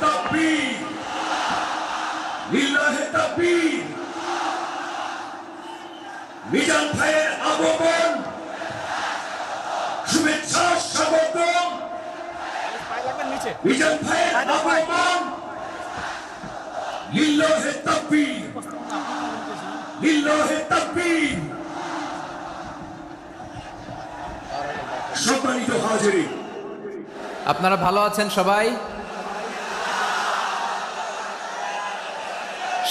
তাকবীর, লিল্লাহে তাকবীর। মিজান ভাইয়ের আগমন, শুভেচ্ছা স্বাগতম। মিজান ভাইয়ের আগমন, লিল্লাহে তাকবীর, লিল্লাহে তাকবীর। সম্মানিত হাজিরিন, আপনারা ভালো আছেন সবাই?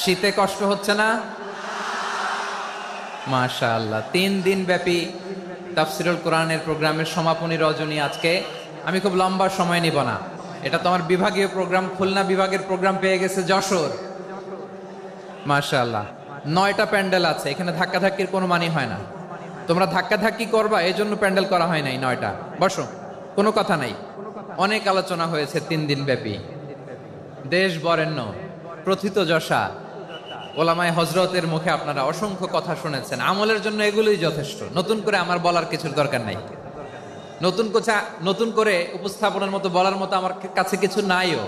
শীতে কষ্ট হচ্ছে না? মাশাআল্লাহ। 3 দিন ব্যাপী তাফসিরুল কোরআনের প্রোগ্রামের সমাপনী রজনী আজকে। আমি খুব লম্বা সময় নিব না, এটা তো আমার বিভাগীয় প্রোগ্রাম। খুলনা বিভাগের প্রোগ্রাম পেয়ে গেছে যশোর। মাশাআল্লাহ, 9টা প্যান্ডেল আছে, এখানে ধাক্কাধাক্কির কোনো মানি হয় না। তোমরা ধাক্কাধাক্কি করবা, এই জন্য প্যান্ডেল করা হয় নাই 9টা। বসো, কোনো কথা নাই। অনেক আলোচনা হয়েছে 3 দিন ব্যাপী। দেশ বরেণ্য প্রথিতযশা ওলামায়ে হযরতের মুখে আপনারা অসংখ্য কথা শুনেছেন। আমলের জন্য এগুলোই যথেষ্ট, নতুন করে আমার বলার কিছুর দরকার নাই। নতুন করে উপস্থাপনের মতো বলার মতো আমার কাছে কিছু নাইও।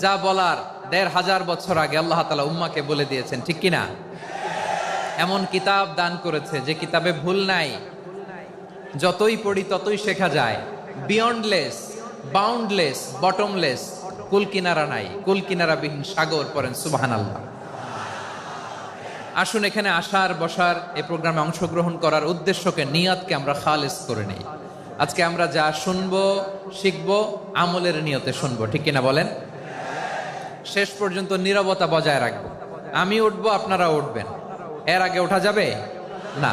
যা বলার 1500 বছর আগে আল্লাহ তাআলা উম্মাকে বলে দিয়েছেন, ঠিক কিনা? এমন কিতাব দান করেছে যে কিতাবে ভুল নাই, যতই পড়ি ততই শেখা যায়। বিয়ন্ডলেস, বাউন্ডলেস, বটমলেস, কুল কিনারা নাই, কুল কিনারা বিহীন সাগর। পড়েন সুবহানাল্লাহ। আসুন, এখানে আসার বসার এই প্রোগ্রামে অংশগ্রহণ করার উদ্দেশ্যকে, নিয়তকে আমরা খালেস করে নেই। আজকে আমরা যা শুনবো শিখবো আমলের নিয়তে শুনবো, ঠিক কিনা বলেন? শেষ পর্যন্ত নীরবতা বজায় রাখবো। আমি উঠবো, আপনারা উঠবেন। এর আগে ওঠা যাবে না।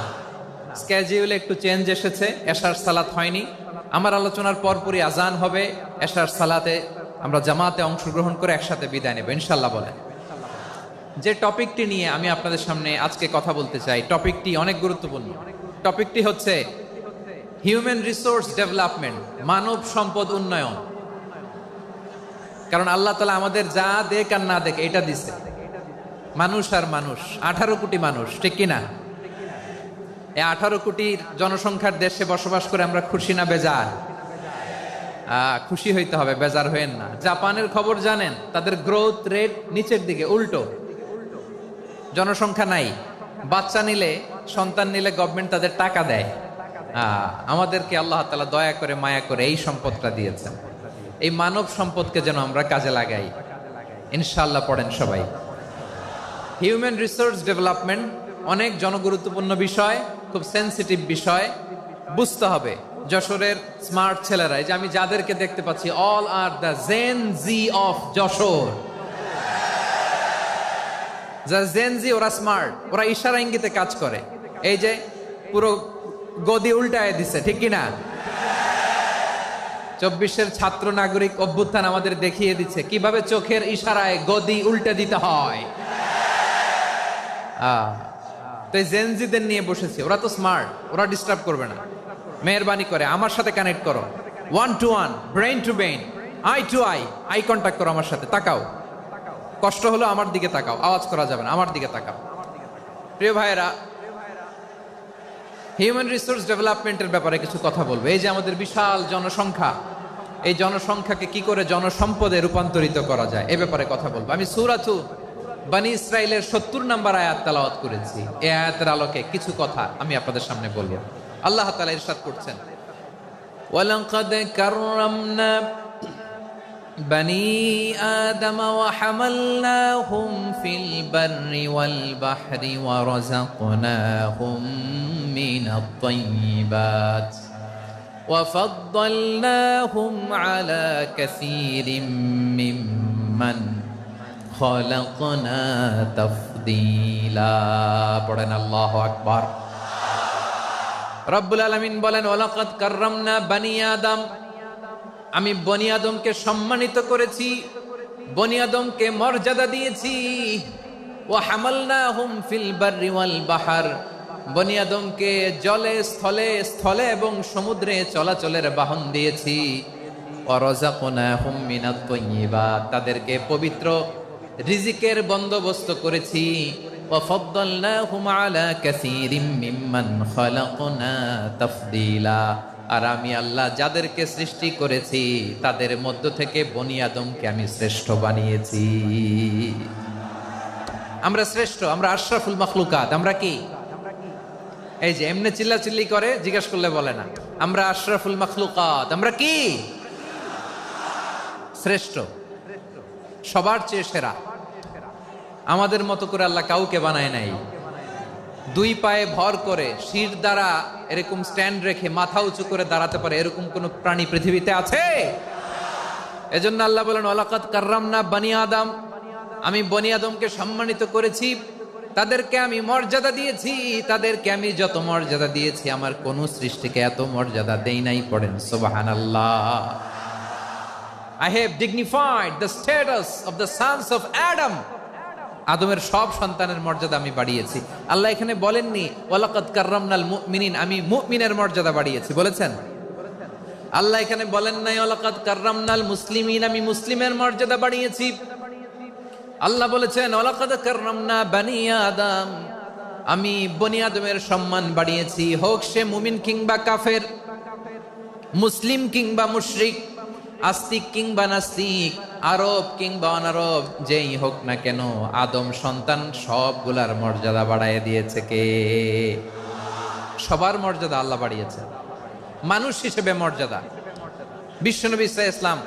স্কেডিউলে একটু চেঞ্জ এসেছে, এশার সালাত হয়নি। আমার আলোচনার পরপরই আজান হবে। এশার সালাতে আমরা জামাতে অংশগ্রহণ করে একসাথে বিদায় নেব ইনশাল্লাহ। বলেন, যে টপিকটি নিয়ে আমি আপনাদের সামনে আজকে কথা বলতে চাই, টপিকটি অনেক গুরুত্বপূর্ণ। টপিকটি হচ্ছে হিউম্যান রিসোর্স ডেভেলপমেন্ট, মানব সম্পদ উন্নয়ন। কারণ আল্লাহ তাআলা আমাদের যা দেখ আর না দেখ এটা দিছে। মানুষ আর মানুষ, 18 কোটি মানুষ, ঠিক কিনা? এই 18 কোটির জনসংখ্যার দেশে বসবাস করে আমরা খুশি না বেজার? খুশি হইতে হবে, বেজার হইেন না। জাপানের খবর জানেন? তাদের গ্রোথ রেট নিচের দিকে, উল্টো। জনসংখ্যা নাই, বাচ্চা নিলে, সন্তান নিলে গভর্নমেন্ট তাদের টাকা দেয়। আমাদেরকে আল্লাহ তাআলা দয়া করে মায়া করে এই সম্পদটা দিয়েছেন। এই মানব সম্পদকে যেন আমরা কাজে লাগাই ইনশাআল্লাহ। পড়েন সবাই। হিউম্যান রিসোর্স ডেভেলপমেন্ট অনেক জনগুরুত্বপূর্ণ বিষয়, খুব সেন্সিটিভ বিষয়, বুঝতে হবে। যশোরের স্মার্ট ছেলেরা, এই যে আমি যাদেরকে দেখতে পাচ্ছি, all are the Gen Z of Jessore. যা জেন জি, ওরা স্মার্ট, ওরা ইশারা ইঙ্গিতে কাজ করে। এই যে পুরো গদি উল্টায় দিছে, ঠিক কিনা? 24-এর ছাত্র নাগরিক অভ্যুত্থান আমাদের দেখিয়ে দিচ্ছে কিভাবে চোখের ইশারায় গদি উল্টে দিতে হয়। তো এই জেনজিদের নিয়ে বসেছি, ওরা তো স্মার্ট, ওরা ডিস্টার্ব করবে না। মেহরবানি করে আমার সাথে কানেক্ট করো, 1 to 1, brain to brain, eye to eye, eye contact করো আমার সাথে। তাকাও, কষ্ট হলো আমার দিকে তাকাও, আওয়াজ করা যাবে না, আমার দিকে তাকাও। প্রিয় ভাইয়েরা, হিউম্যান রিসোর্স ডেভেলপমেন্টের ব্যাপারে কিছু কথা বলবো। এই যে আমাদের বিশাল জনসংখ্যা, এই জনসংখ্যাকে কি করে জনসম্পদে রূপান্তরিত করা যায় এ ব্যাপারে কথা বলবো। আমি সূরাতু বনী ইসরাইলের 70 নম্বর আয়াত তেলাওয়াত করেছি। এই আয়াতের আলোকে কিছু কথা আমি আপনাদের সামনে বলবো। আল্লাহ তাআলা ইরশাদ করছেন, ওয়ালাকাদ কাররামনা বনী আদম ওয়া হামালনাহুম ফিল বাররি ওয়াল বাহরি ওয়া রাযাকনাহুম মিনাত তাইয়্যিবাত ওয়া ফাদ্দালনাহুম আলা কাসীরিম মিম্মান খালাকনা তাফদীলা। পড়েন আল্লাহু আকবার। রব্বুল আলামিন বলেন, ওয়ালাকাদ কাররামনা বনী আদম, আমি বনী আদমকে সম্মানিত করেছি, বনী আদমকে মর্যাদা দিয়েছি। ওয়া হামালনাহুম ফিল বাররি ওয়াল বাহর, বনী আদমকে জলে স্থলে, স্থলে এবং সমুদ্রে চলাচলের বাহন দিয়েছি। ওয়া রাযাকনাহুম মিনাত তাইয়্যিবাত, তাদেরকে পবিত্র রিজিকের বন্দোবস্ত করেছি। ওয়া ফাদ্দালনাহুম আলা কাসীরিম মিম্মান খালাকনা তাফদীলা, আর আমি আল্লাহ যাদেরকে সৃষ্টি করেছি তাদের মধ্য থেকে বনি আদমকে আমি শ্রেষ্ঠ বানিয়েছি। আমরা শ্রেষ্ঠ, আমরা আশরাফুল মাখলুকাত। আমরা কি? এই যে এমনি চিল্লাচিল্লি করে, জিজ্ঞেস করলে বলে না। আমরা আশরাফুল মাখলুকাত। আমরা কি? শ্রেষ্ঠ, সবার চেয়ে সেরা। আমাদের মতো করে আল্লাহ কাউকে বানায় নাই। দুই পায়ে ভর করে শির দ্বারা এরকম স্ট্যান্ড রেখে মাথা উঁচু করে দাঁড়াতে পারে এরকম কোন প্রাণী পৃথিবীতে আছে? এজন্য আল্লাহ বলেন ওয়ালাকাদ কাররামনা বানি আদম, আমি বনি আদমকে সম্মানিত করেছি, তাদেরকে আমি মর্যাদা দিয়েছি। তাদেরকে আমি যত মর্যাদা দিয়েছি আমার কোন সৃষ্টিকে এত মর্যাদা দেই নাই। পড়েন সুবহানাল্লাহ। I have dignified the status of the sons of Adam. আদমের সব সন্তানের মর্যাদা আমি বাড়িয়েছি। আল্লাহ এখানে বলেননি ওয়ালাকাদ কাররামনাল মুমিনিন, আমি মুমিনের মর্যাদা বাড়িয়েছি, বলেছেন? আল্লাহ এখানে বলেন নাই ওয়ালাকাদ কাররামনাল মুসলিমিন, আমি মুসলিমের মর্যাদা বাড়িয়েছি। আল্লাহ বলেছেন ওয়ালাকাদ কাররামনা বানি আদম, আমি বনি আদমের সম্মান বাড়িয়েছি। হোক সে মুমিন কিংবা কাফের, মুসলিম কিংবা মুশরিক, আস্তিক কিংবা নাস্তিক, আরব কিংবা অনারব, যেই হোক না কেন আদম সন্তান সবগুলার মর্যাদা বাড়ায় দিয়েছে কে? সবার মর্যাদা আল্লাহ বাড়িয়েছে। মানুষ হিসেবে মর্যাদা। বিশ্বনবী সাল্লাল্লাহু আলাইহি ওয়াসাল্লাম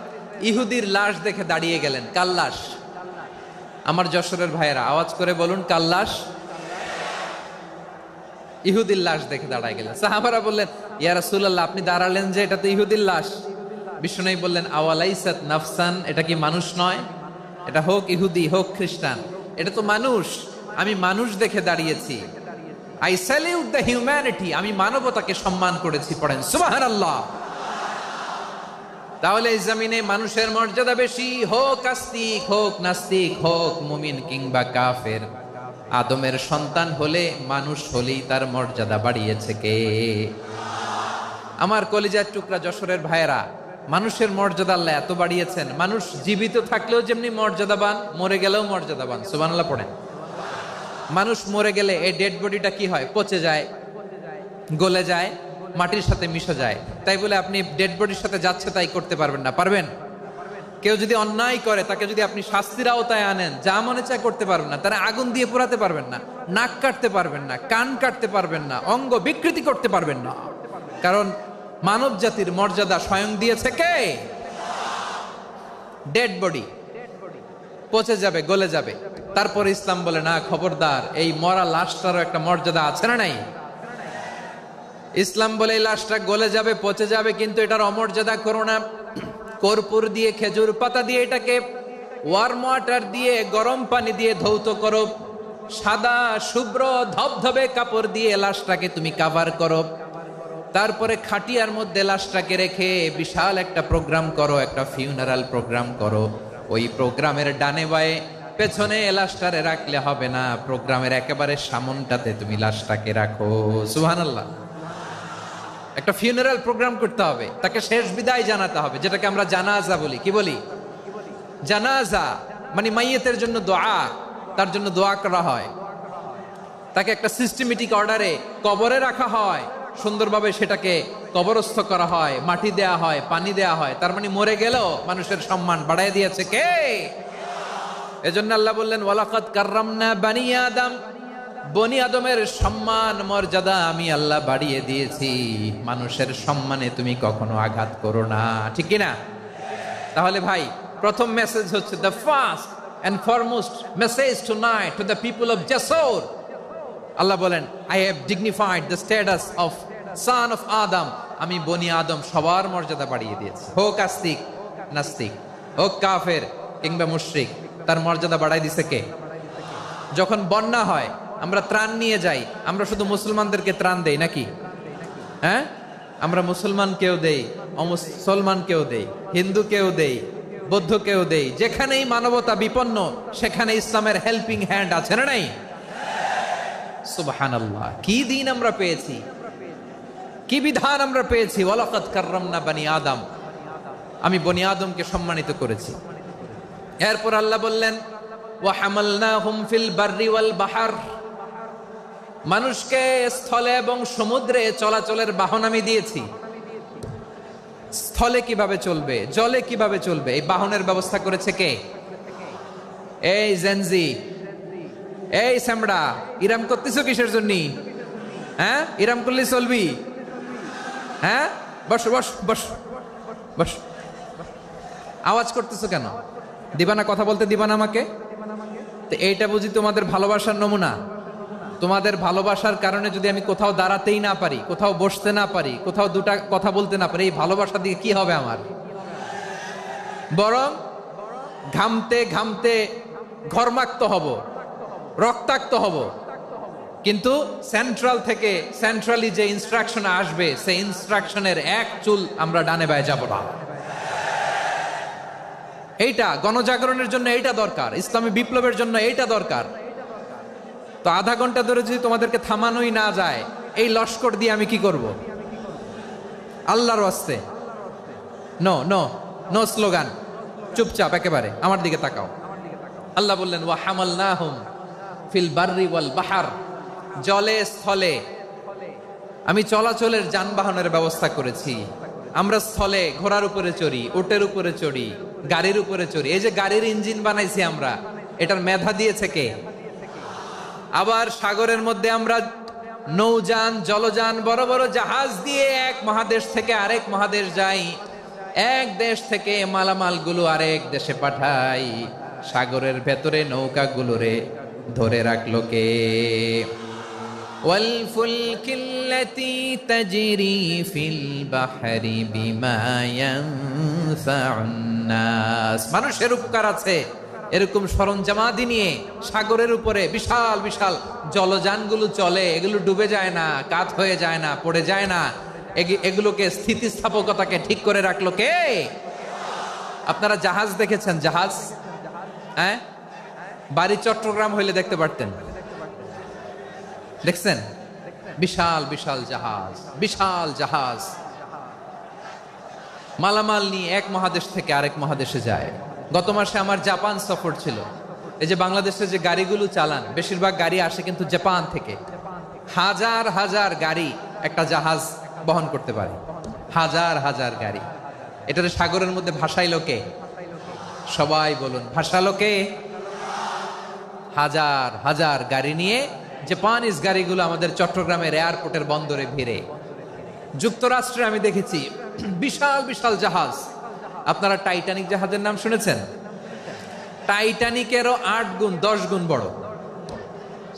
ইহুদির লাশ দেখে দাঁড়িয়ে গেলেন। কার লাশ? আমার যশোরের ভাইয়েরা আওয়াজ করে বলুন, কার লাশ? ইহুদির লাশ দেখে দাঁড়ায় গেলেন। সাহাবারা বললেন ইয়া রাসূলুল্লাহ, আপনি দাঁড়ালেন যে, এটা তো ইহুদির লাশ। বিশ্বনবী বললেন আওয়ালাইসাত নাফসান, এটা কি মানুষ নয়? এটা হোক ইহুদি হোক খ্রিস্টান, এটা তো মানুষ। আমি মানুষ দেখে দাঁড়িয়েছি। আই স্যালিউট দ্য হিউম্যানিটি, আমি মানবতাকে সম্মান করেছি। পড়েন সুবহানাল্লাহ। তাহলে এই জমিনে মানুষের মর্যাদা বেশি, হোক আস্তিক হোক নাস্তিক, হোক মুমিন কিংবা কাফের। আদমের সন্তান হলে, মানুষ হলেই তার মর্যাদা বাড়িয়েছে কে? আমার কলিজার টুকরা যশোরের ভাইয়েরা, মানুষের মর্যাদা আল্লাহ এত বাড়িয়েছেন। মানুষ জীবিত থাকলেও যেমনি মর্যাদাবান, মরে গেলেও মর্যাদাবান। সুবহানাল্লাহ পড়েন। মানুষ মরে গেলে এই ডেড বডিটা কি হয়? পচে যায়, গলে যায়, মাটির সাথে মিশে যায়। তাই বলে আপনি ডেড বডির সাথে যাচ্ছে তাই করতে পারবেন না। পারবেন? কেউ যদি অন্যায় করে তাকে যদি আপনি শাস্তির আওতায় আনেন, যা মনে চায় করতে পারবেন না। তারা আগুন দিয়ে পোড়াতে পারবেন না, নাক কাটতে পারবেন না, কান কাটতে পারবেন না, অঙ্গ বিকৃতি করতে পারবেন না। কারণ মানব জাতির মর্যাদা স্বয়ং দিয়েছে কে? ডেড বডি পচে যাবে, গলে যাবে। তারপর ইসলাম বলে না, খবরদার, এই মরা লাশটারও একটা মর্যাদা আছে না নাই? ইসলাম বলে এই লাশটা গলে যাবে, পচে যাবে, কিন্তু এটার অমর্যাদা করো না। কর্পূর দিয়ে, খেজুর পাতা দিয়ে এটাকে ওয়ার্ম ওয়াটার দিয়ে, গরম পানি দিয়ে ধৌত করো। সাদা শুভ্র ধবধবে কাপড় দিয়ে লাশটাকে তুমি কাভার করো। তারপরে খাটিয়ার মধ্যে লাশটাকে রেখে বিশাল একটা প্রোগ্রাম করো, একটা ফিউনারাল প্রোগ্রাম করো। ওই প্রোগ্রামের ডানে বায়ে পেছনে লাশটারে রাখলে হবে না, প্রোগ্রামের একেবারে সামনটাতে তুমি লাশটাকে রাখো। সুবহানাল্লাহ। একটা ফিউনারাল প্রোগ্রাম করতে হবে, তাকে শেষ বিদায় জানাতে হবে, যেটাকে আমরা জানাজা বলি। কি বলি? জানাজা মানে মাইয়েতের জন্য দোয়া, তার জন্য দোয়া করা হয়। তাকে একটা সিস্টেমেটিক অর্ডারে কবরে রাখা হয়, সুন্দরভাবে সেটাকে কবরস্থ করা হয়, মাটি দেয়া হয়, পানি দেয়া হয়। তার মানে মরে গেলেও মানুষের সম্মান বাড়ায় দিয়েছে কে? এজন্য আল্লাহ বললেন ওয়ালাকাদ কাররামনা বানি আদম, বনি আদমের সম্মান মর্যাদা আমি আল্লাহ বাড়িয়ে দিয়েছি। মানুষের সম্মানে তুমি কখনো আঘাত করো না, ঠিক কি না? তাহলে ভাই, প্রথম মেসেজ হচ্ছে, the first and foremost message tonight to the people of Jessore. Allah বলেন I have dignified the status of son of Adam, আমি বনি আদম সবার মর্যাদা বাড়িয়ে দিয়েছি। হোক আস্তিক নাস্তিক, হোক কাফের কিংবা মুশরিক, তার মর্যাদা বাড়াই দিছে কে? যখন বন্যা হয় আমরা ত্রাণ নিয়ে যাই, আমরা শুধু মুসলমানদেরকে ত্রাণ দেই নাকি? হ্যাঁ, আমরা মুসলমানকেও দেই, অমুসলমানকেও দেই, হিন্দুকেও দেই, বৌদ্ধকেও দেই। যেখানেই মানবতা বিপন্ন সেখানে ইসলামের হেল্পিং হ্যান্ড আছে না নাই? সুবহানাল্লাহ। কি দিন আমরা পেয়েছি, কি বিধান আমরা পেয়েছি। ওয়ালাকাদ কাররামনা বানি আদম, আমি বনি আদমকে সম্মানিত করেছি। এরপর আল্লাহ বললেন ওয়া হামালনাহুম ফিল বাররি ওয়াল বাহর, মানুষকে স্থলে এবং সমুদ্রে চলাচলের বাহন আমি দিয়েছি। স্থলে কিভাবে চলবে, জলে কিভাবে চলবে, এই বাহনের ব্যবস্থা করেছে কে? এই জেনজি, এই স্যামড়া, ইরাম করতেছো কিসের জন্য? হ্যাঁ, ইরাম করলে চলবি? হ্যাঁ, বস বস বস বস। আওয়াজ করতেছো কেন? দিবা না, কথা বলতে দিবা না আমাকে? তো এইটা বুঝি তোমাদের ভালোবাসার নমুনা? তোমাদের ভালোবাসার কারণে যদি আমি কোথাও দাঁড়াতেই না পারি, কোথাও বসতে না পারি, কোথাও দুটা কথা বলতে না পারি, এই ভালোবাসা দিয়ে কি হবে আমার? বরং ঘামতে ঘামতে ঘর্মাক্ত হব, রক্তাক্ত হব। কিন্তু সেন্ট্রাল থেকে, সেন্ট্রালি যে ইনস্ট্রাকশন আসবে, সেই ইনস্ট্রাকশনের এক চুল আমরা ডানে বায়ে যাব না। এইটা গণজাগরণের জন্য এইটা দরকার, ইসলামী বিপ্লবের জন্য এইটা দরকার। তো আধা ঘন্টা ধরে যদি তোমাদেরকে থামানোই না যায়, এই লস্কর দিয়ে আমি কি করব? আল্লাহর ওয়াস্তে নো নো নো স্লোগান, চুপচাপ একেবারে আমার দিকে তাকাও। আল্লাহ বললেন ওয়া হামালনাহুম ফিল বাররি ওয়াল বাহার, জলে স্থলে আমি চলাচলের যানবাহনের ব্যবস্থা করেছি। আমরা স্থলে ঘোড়ার উপরে চড়ি, উটের উপরে চড়ি, গাড়ির উপরে চড়ি। এই যে গাড়ির ইঞ্জিন বানাইছি আমরা, এটার মেধা দিয়েছে কে? আবার সাগরের মধ্যে আমরা নৌযান, জলযান, বড় বড় জাহাজ দিয়ে এক মহাদেশ থেকে আরেক মহাদেশ যাই, এক দেশ থেকে মালামাল গুলো আরেক দেশে পাঠাই। সাগরের ভেতরে নৌকাগুলোরে ধরে রাখলো কে? ওয়ালফুলকিল্লাতী তাজরি ফিল বাহরি বিমা ইয়ানফাউন নাস, মানুষের উপকার আছে এরকম সরঞ্জামাদি নিয়ে সাগরের উপরে বিশাল বিশাল জলযানগুলো চলে। এগুলো ডুবে যায় না, কাত হয়ে যায় না, পড়ে যায় না। এগুলোকে স্থিতিস্থাপকতাকে ঠিক করে রাখলো কে? আপনারা জাহাজ দেখেছেন? জাহাজ, হ্যাঁ, বাড়ি চট্টগ্রাম হইলে দেখতে পারতেন। দেখছেন? বিশাল বিশাল জাহাজ, বিশাল জাহাজ মালামাল নিয়ে এক মহাদেশ থেকে আরেক মহাদেশে যায়। গত মাসে আমার জাপান সফর ছিল। এই যে বাংলাদেশে যে গাড়িগুলো চালান, বেশিরভাগ গাড়ি আসে কিন্তু জাপান থেকে। হাজার হাজার গাড়ি একটা জাহাজ বহন করতে পারে, হাজার হাজার গাড়ি। এটারে সাগরের মধ্যে ভাসাইলো কে? সবাই বলুন, ভাসালো কে? হাজার হাজার গাড়ি নিয়ে জাপানিজ গাড়িগুলো আমাদের চট্টগ্রামের এয়ারপোর্টের বন্দরে ভিড়ে। যুক্তরাষ্ট্রে আমি দেখেছি বিশাল বিশাল জাহাজ। আপনারা টাইটানিক জাহাজের নাম শুনেছেন? টাইটানিকেরও 8 গুণ 10 গুণ বড়।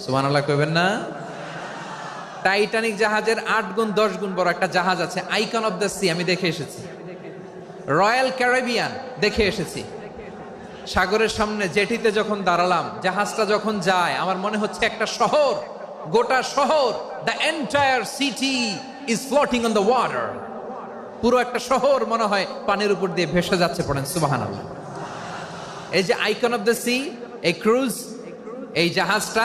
সুবহানাল্লাহ কইবেন না? টাইটানিক জাহাজের 8 গুণ 10 গুণ বড় একটা জাহাজ আছে, আইকন অফ দ্য সি, আমি দেখে এসেছি। রয়্যাল ক্যারিবিয়ান দেখে এসেছি। সাগরের সামনে জেটিতে যখন দাঁড়ালাম, জাহাজটা যখন যায়, আমার মনে হচ্ছে একটা শহর, গোটা শহর, the entire city is floating on the water. পুরো একটা শহর মনে হয় পানির উপর দিয়ে ভেসে যাচ্ছে। পড়েন সুবহানাল্লাহ। এই যে আইকন অফ দ্য সি, এই ক্রুজ, এই জাহাজটা,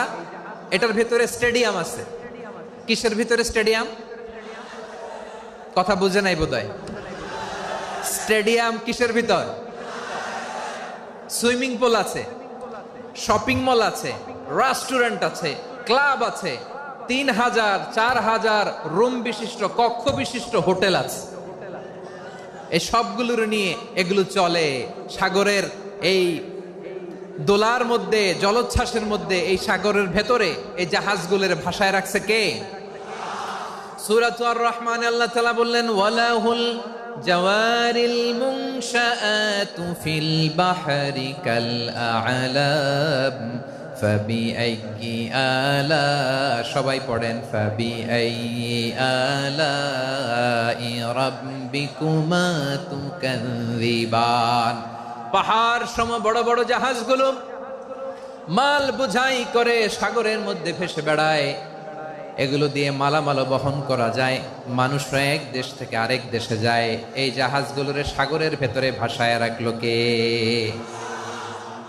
এটার ভিতরে স্টেডিয়াম আছে। কিসের ভিতরে স্টেডিয়াম? কথা বুঝে নাই বোধহয়। স্টেডিয়াম কিসের ভিতর? সুইমিং পুল আছে, শপিং মল আছে, রেস্টুরেন্ট আছে, ক্লাব আছে, 3000 4000 রুম বিশিষ্ট, কক্ষ বিশিষ্ট হোটেল আছে। এই সবগুলোর নিয়ে এগুলো চলে সাগরের এই দোলার মধ্যে, জলোচ্ছ্বাসের মধ্যে। এই সাগরের ভেতরে এই জাহাজগুলোর ভাষায় রাখছে কে? সূরাত আর-রহমানে আল্লাহ তাআলা বললেন ওয়ালাহুল জাওয়ারিল মুনশাআতু ফিল বাহরি কাল আ'লাম ফাবিআইয়ি আলা, সবাই পড়েন ফাবিআইয়ি আলাই রাব্বিকুমা তুকাযযিবান। পাহাড় সম বড় বড় জাহাজগুলো মাল বোঝাই করে সাগরের মধ্যে ভেসে বেড়ায়। এগুলো দিয়ে মালামাল বহন করা যায়, মানুষরা এক দেশ থেকে আরেক দেশে যায়। এই জাহাজগুলোরে সাগরের ভেতরে ভাসায় রাখলো কে?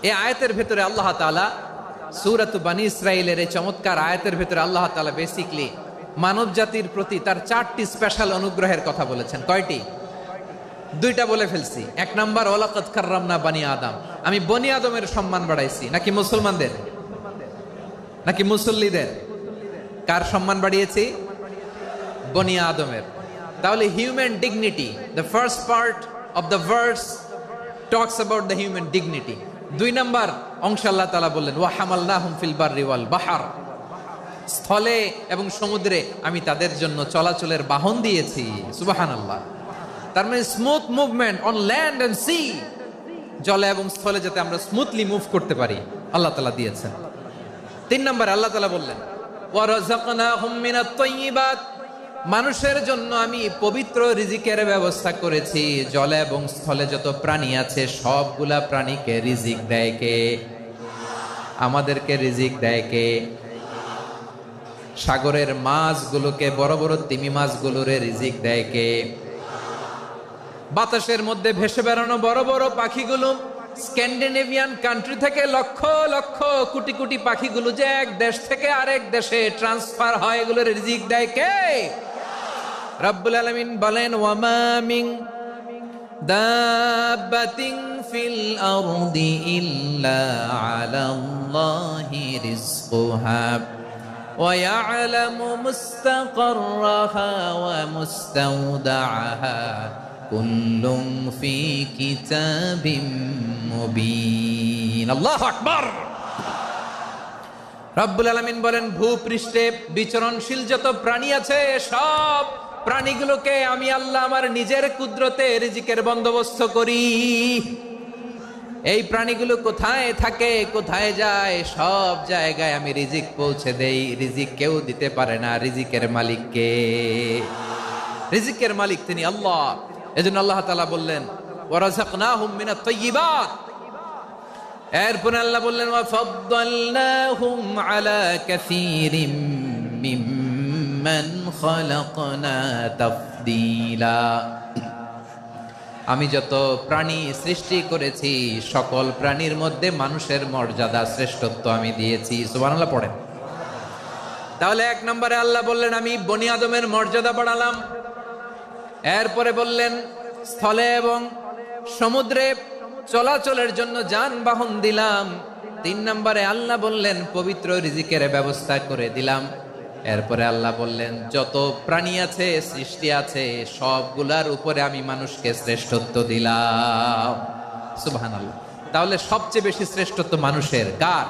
এই আয়াতের ভেতরে আল্লাহ তাআলা সূরাত বনী ইসরাঈলের এই চমৎকার আয়াতের ভেতরে আল্লাহ তাআলা বেসিক্যালি মানব জাতির প্রতি তার 4টি স্পেশাল অনুগ্রহের কথা বলেছেন। কয়টি? 2টা বলে ফেলছি। 1 নাম্বার ওয়ালাকাদ কাররামনা বনী আদম, আমি বনী আদমের সম্মান বাড়াইছি। নাকি মুসলমানদের? নাকি মুসল্লিদের? কার সম্মান বাড়িয়েছি? বনী আদমের। তাহলে human dignity, the first part of the verse talks about the human dignity. 2 নম্বর অংশ আল্লাহ তাআলা বললেন ওয়া হামালনাহুম ফিল বাররি ওয়াল বাহর, স্থলে এবং সমুদ্রে আমি তাদের জন্য চলাচলের বাহন দিয়েছি। সুবহানাল্লাহ। তার মানে smooth movement on land and sea, জলে এবং স্থলে যাতে আমরা স্মুথলি মুভ করতে পারি আল্লাহ তাআলা দিয়েছেন। 3 নম্বর আল্লাহ তাআলা বললেন ওয়া রাযাকনাহুম মিনাত তাইয়্যিবাত, মানুষের জন্য আমি পবিত্র রিজিকের ব্যবস্থা করেছি। জলে এবং স্থলে যত প্রাণী আছে সবগুলা প্রাণীকে রিজিক দেয় কে? আমাদেরকে রিজিক দেয় কে? সাগরের মাছগুলোকে, বড় বড় তিমি মাছগুলোরে রিজিক দেয় কে? বাতাসের মধ্যে ভেসে বেড়ানো বড় বড় পাখিগুলো, স্ক্যান্ডিনেভিয়ান কান্ট্রি থেকে লক্ষ লক্ষ কোটি কোটি পাখিগুলো যে এক দেশ থেকে আরেক দেশে ট্রান্সফার হয়, এগুলোর রিজিক দেয় কে? রব্বুল আলামিন বলেন ওয়ামা মিন দাব্বাতিন ফিল আরদি ইল্লা আলাল্লাহি রিজকুহা ওয়া ইয়ালামু মুস্তাকাররাহা ওয়া মুস্তাওদাআহা কুল্লুম ফি কিতাবিম মুবিন। আল্লাহু আকবার। রব্বুল আলামিন বলেন ভূপৃষ্ঠে বিচরণশীল যত প্রাণী আছে সব প্রাণীগুলোকে আমি আল্লাহ আমার নিজের কুদরতে রিজিকের বন্দোবস্ত করি। এই প্রাণীগুলো কোথায় থাকে, কোথায় যায়, সব জায়গায় আমি রিজিক পৌঁছে দেই। রিজিক কেউ দিতে পারে না, রিজিকের মালিক কে? রিজিকের মালিক তিনি আল্লাহ। এজন্য আল্লাহ তাআলা বললেন ওয়ারাযাকনাহুম মিনাত তাইয়্যিবাত। এরপর আল্লাহ বললেন ওয়া ফাদ্দালনাহুম আলা কাসীরিম মিম্মান খালাকনা তাফদীলা। আমি যত প্রাণী সৃষ্টি করেছি সকল প্রাণীর মধ্যে মানুষের মর্যাদা শ্রেষ্ঠত্ব আমি দিয়েছি। সুবহানাল্লাহ পড়েন। তাহলে 1 নম্বরে আল্লাহ বললেন আমি বনি আদমের মর্যাদা বাড়ালাম। এরপরে বললেন স্থলে এবং সমুদ্রে চলাচলের জন্য যানবাহন দিলাম। 3 নম্বরে আল্লাহ বললেন পবিত্র রিজিকের ব্যবস্থা করে দিলাম। এরপরে আল্লাহ বললেন যত প্রাণী আছে, সৃষ্টি আছে, সবগুলার উপরে আমি মানুষকে শ্রেষ্ঠত্ব দিলাম। সুবহানাল্লাহ। তাহলে সবচেয়ে বেশি শ্রেষ্ঠত্ব মানুষের। কার?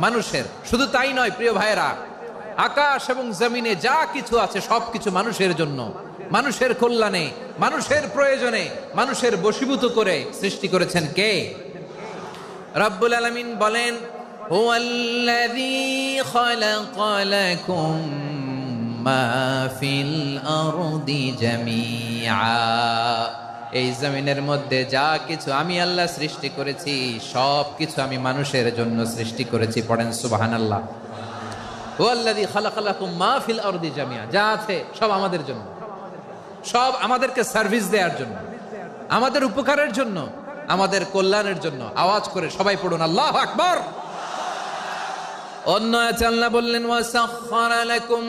মানুষের। শুধু তাই নয় প্রিয় ভাইরা, আকাশ এবং জমিনে যা কিছু আছে সবকিছু মানুষের জন্য, মানুষের কল্যাণে, মানুষের প্রয়োজনে, মানুষের বশীভূত করে সৃষ্টি করেছেন কে? রব্বুল আলামিন বলেন হুয়াল্লাযী খালাকা লাকুম মা ফিল আরদি জামিআ। এই জমিনের মধ্যে যা কিছু আমি আল্লাহ সৃষ্টি করেছি সব কিছু আমি মানুষের জন্য সৃষ্টি করেছি। পড়েন সুবহানাল্লাহ। হুয়াল্লাযী খালাকা লাকুম মা ফিল আরদি জামিআ, যা আছে সব আমাদের জন্য, সব আমাদেরকে সার্ভিস দেওয়ার জন্য, আমাদের উপকারের জন্য, আমাদের কল্যাণের জন্য। আওয়াজ করে সবাই পড়ুন আল্লাহু আকবার। অন্য আয়াতে আল্লাহ বললেন ওয়াসাখখারা লাকুম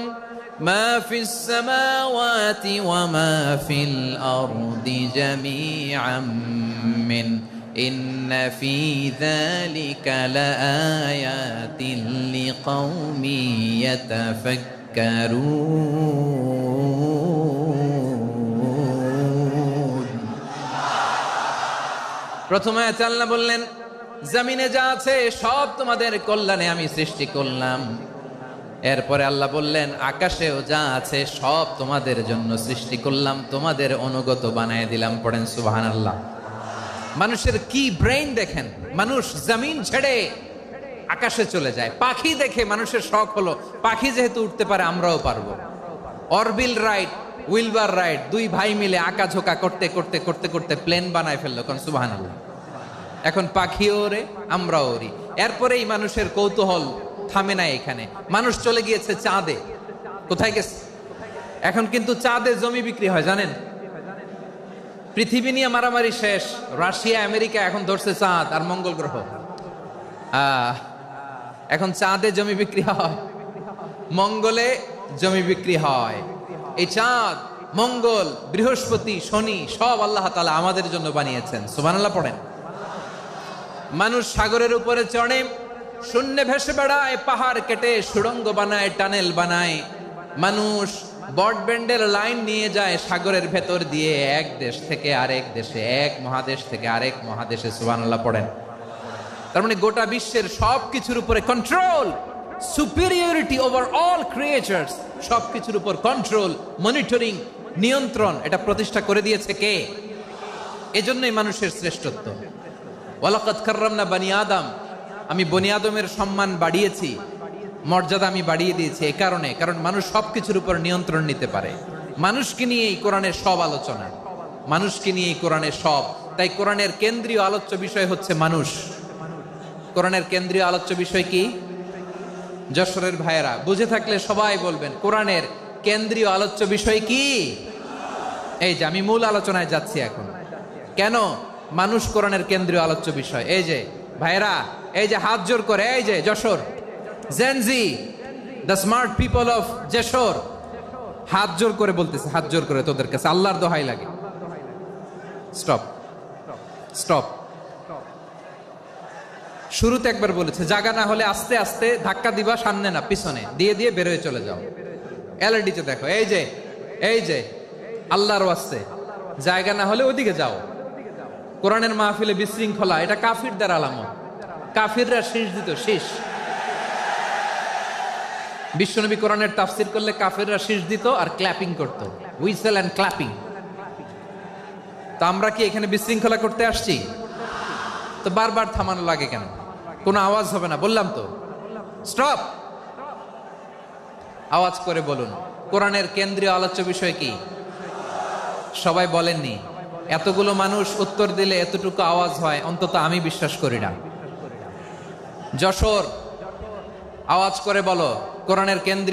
মা ফিস সামাওয়াতি ওয়া মা ফিল আরদি জামিআম মিন ইন্না ফি যালিকা লাআয়াতিন লিকাউমি ইয়াতাফাক্কারুন। প্রথম আয়াতে আল্লাহ বললেন জমিনে যা আছে সব তোমাদের কল্যাণে আমি সৃষ্টি করলাম। এরপরে আল্লাহ বললেন আকাশেও যা আছে সব তোমাদের জন্য সৃষ্টি করলাম, তোমাদের অনুগত বানায় দিলাম। পড়েন সুবহানাল্লাহ। মানুষের কি ব্রেইন দেখেন, মানুষ জমিন ছেড়ে আকাশে চলে যায়। পাখি দেখে মানুষের শখ হলো পাখি যেহেতু উঠতে পারে আমরাও পারবো। অরবিল রাইট, উইলবার রাইট, 2 ভাই মিলে আঁকাঝোঁকা করতে করতে করতে করতে প্লেন বানায় ফেললো। কারণ সুবহানাল্লাহ। এখন পাখিও ওরে, আমরাও ওরি। এরপরেই মানুষের কৌতূহল থামে না এখানে। মানুষ চলে গিয়েছে চাঁদে। কোথায় গেছে? এখন কিন্তু চাঁদে জমি বিক্রি হয় জানেন। পৃথিবী নিয়ে মারামারি শেষ। রাশিয়া আমেরিকা এখন ধরছে চাঁদ আর মঙ্গল গ্রহ। এখন চাঁদে জমি বিক্রি হয়, মঙ্গলে জমি বিক্রি হয়। এই চাঁদ, মঙ্গল, বৃহস্পতি, শনি সব আল্লাহ তাআলা আমাদের জন্য বানিয়েছেন। সুবহানাল্লাহ পড়েন। মানুষ সাগরের উপরে চড়ে, শূন্যে ভেসে বেড়ায়, পাহাড় কেটে সুড়ঙ্গ বানায়, টানেল বানায়। মানুষ ব্রডব্যান্ডের লাইন নিয়ে যায় সাগরের ভেতর দিয়ে, এক দেশ থেকে আরেক দেশে, এক মহাদেশ থেকে আরেক মহাদেশে। সুবহানাল্লাহ পড়েন। তার মানে গোটা বিশ্বের সবকিছুর উপরে control, superiority over all creatures, সবকিছুর উপর কন্ট্রোল, মনিটরিং, নিয়ন্ত্রণ, এটা প্রতিষ্ঠা করে দিয়েছে কে? এজন্যই মানুষের শ্রেষ্ঠত্ব। ওয়ালাকাদ কাররামনা বানি আদম, আমি বনি আদমের সম্মান বাড়িয়েছি, মর্যাদা আমি বাড়িয়ে দিয়েছি এই কারণে, কারণ মানুষ সবকিছুর উপর নিয়ন্ত্রণ নিতে পারে। মানুষকে নিয়ে এই কোরআনের সব আলোচনা, মানুষকে নিয়ে এই কোরআনের সব। তাই কোরআনের কেন্দ্রীয় আলোচ্য বিষয় হচ্ছে মানুষ। কোরআনের কেন্দ্রীয় আলোচ্য বিষয় কি? যশোরের ভাইয়েরা বুঝে থাকলে সবাই বলবেন, কোরআনের কেন্দ্রীয় আলোচ্য বিষয় কি? এই যে আমি মূল আলোচনায় যাচ্ছি এখন। কেন মানুষ কোরআনের কেন্দ্রীয় আলোচ্য বিষয়? এই যে ভাইয়েরা, এই যে হাত জোর করে, এই যে Jessore Gen Z, the smart people of Jessore, হাত জোর করে বলতেছে, হাত জোর করে তোদের কাছে আল্লাহর দোহাই লাগে, স্টপ স্টপ। শুরুতে একবার বলেছে জায়গা না হলে আস্তে আস্তে ধাক্কা দিবা, সামনে না পিছনে, দিয়ে দিয়ে বেরোয় চলে যাও। এলইডিতে দেখো, এই যে আল্লাহর ওয়াস্তে জায়গা না হলে ওদিকে যাও। কোরআনের মাহফিলে বিশৃঙ্খলা, এটা কাফিরদের আলামত। কাফিররা শীষ দিত, শীষ। বিশ্বনবী কোরআনের তাফসির করলে কাফিররা শীষ দিত আর ক্ল্যাপিং করত, হুইসেল এন্ড ক্ল্যাপিং। তো আমরা কি এখানে বিশৃঙ্খলা করতে আসছি? তো বারবার থামানো লাগে কেন? কোনো আওয়াজ হবে না, বললাম তো, স্টপ। আওয়াজ করে বলুন, কোরআনের কেন্দ্রীয় আলোচ্য বিষয় কি? সবাই বলেননি। এতগুলো মানুষ উত্তর দিলে এতটুকু আওয়াজ হয়, অন্তত আমি বিশ্বাস করি না। যশোর, আওয়াজ করে বলো কোরআনের কেন্দ্রীয়